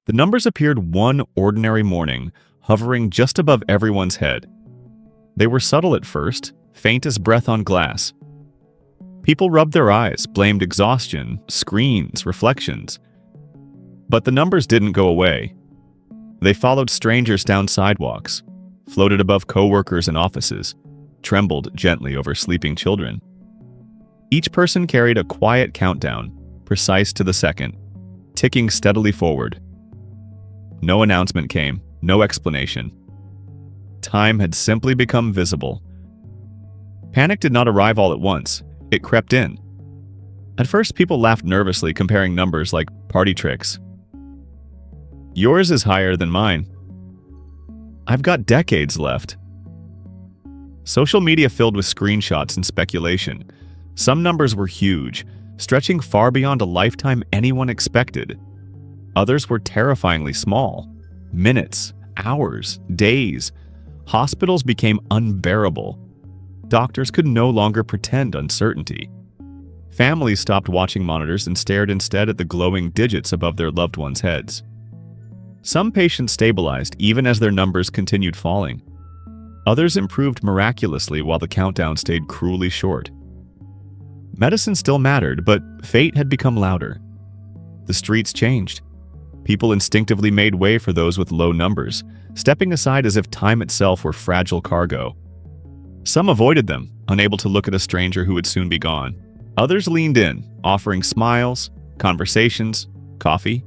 The numbers appeared one ordinary morning, hovering just above everyone's head. They were subtle at first, faint as breath on glass. People rubbed their eyes, blamed exhaustion, screens, reflections. But the numbers didn't go away. They followed strangers down sidewalks, floated above coworkers in offices, trembled gently over sleeping children. Each person carried a quiet countdown, precise to the second, ticking steadily forward. No announcement came, no explanation. Time had simply become visible. Panic did not arrive all at once. It crept in. At first, people laughed nervously, comparing numbers like party tricks. Yours is higher than mine. I've got decades left. Social media filled with screenshots and speculation. Some numbers were huge, stretching far beyond a lifetime anyone expected. Others were terrifyingly small. Minutes, hours, days. Hospitals became unbearable. Doctors could no longer pretend uncertainty. Families stopped watching monitors and stared instead at the glowing digits above their loved ones' heads. Some patients stabilized even as their numbers continued falling. Others improved miraculously while the countdown stayed cruelly short. Medicine still mattered, but fate had become louder. The streets changed. People instinctively made way for those with low numbers, stepping aside as if time itself were fragile cargo. Some avoided them, unable to look at a stranger who would soon be gone. Others leaned in, offering smiles, conversations, coffee.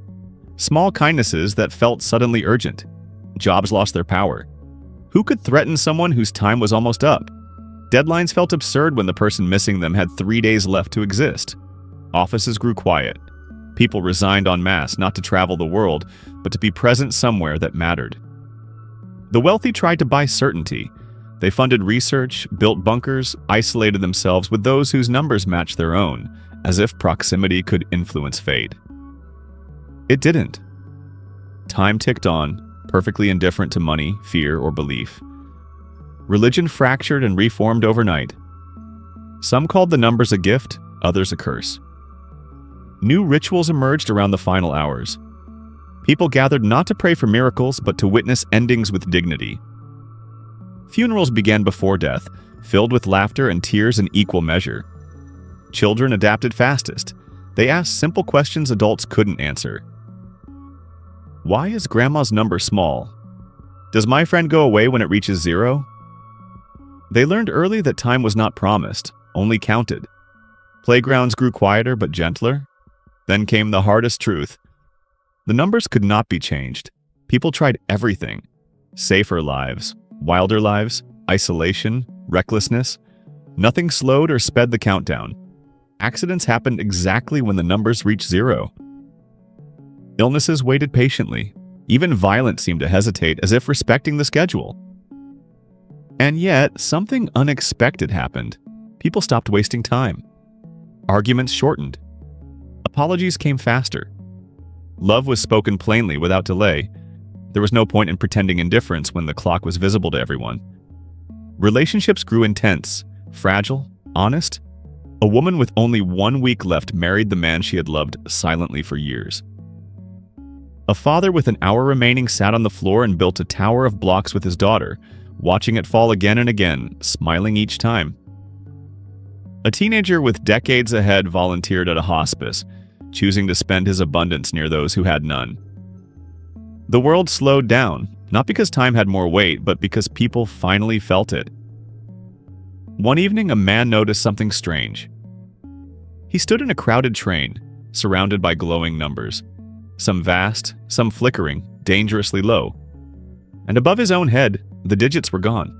Small kindnesses that felt suddenly urgent. Jobs lost their power. Who could threaten someone whose time was almost up? Deadlines felt absurd when the person missing them had 3 days left to exist. Offices grew quiet. People resigned en masse not to travel the world, but to be present somewhere that mattered. The wealthy tried to buy certainty. They funded research, built bunkers, isolated themselves with those whose numbers matched their own, as if proximity could influence fate. It didn't. Time ticked on, perfectly indifferent to money, fear, or belief. Religion fractured and reformed overnight. Some called the numbers a gift, others a curse. New rituals emerged around the final hours. People gathered not to pray for miracles, but to witness endings with dignity. Funerals began before death, filled with laughter and tears in equal measure. Children adapted fastest. They asked simple questions adults couldn't answer. Why is Grandma's number small? Does my friend go away when it reaches 0? They learned early that time was not promised, only counted. Playgrounds grew quieter but gentler. Then came the hardest truth. The numbers could not be changed. People tried everything. Safer lives, wilder lives, isolation, recklessness. Nothing slowed or sped the countdown. Accidents happened exactly when the numbers reached 0. Illnesses waited patiently. Even violence seemed to hesitate, as if respecting the schedule. And yet, something unexpected happened. People stopped wasting time. Arguments shortened. Apologies came faster. Love was spoken plainly without delay. There was no point in pretending indifference when the clock was visible to everyone. Relationships grew intense, fragile, honest. A woman with only 1 week left married the man she had loved silently for years. A father with an hour remaining sat on the floor and built a tower of blocks with his daughter, watching it fall again and again, smiling each time. A teenager with decades ahead volunteered at a hospice, choosing to spend his abundance near those who had none. The world slowed down, not because time had more weight, but because people finally felt it. One evening, a man noticed something strange. He stood in a crowded train, surrounded by glowing numbers. Some vast, some flickering, dangerously low. And above his own head, the digits were gone.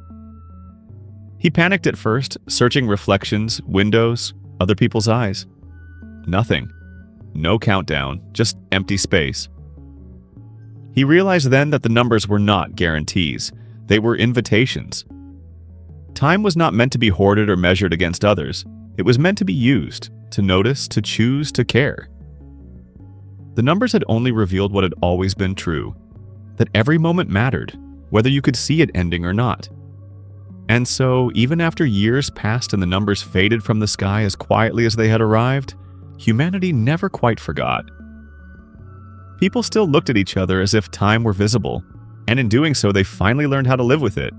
He panicked at first, searching reflections, windows, other people's eyes. Nothing. No countdown, just empty space. He realized then that the numbers were not guarantees. They were invitations. Time was not meant to be hoarded or measured against others. It was meant to be used, to notice, to choose, to care. The numbers had only revealed what had always been true, that every moment mattered, whether you could see it ending or not. And so, even after years passed and the numbers faded from the sky as quietly as they had arrived, humanity never quite forgot. people still looked at each other as if time were visible, and in doing so they finally learned how to live with it.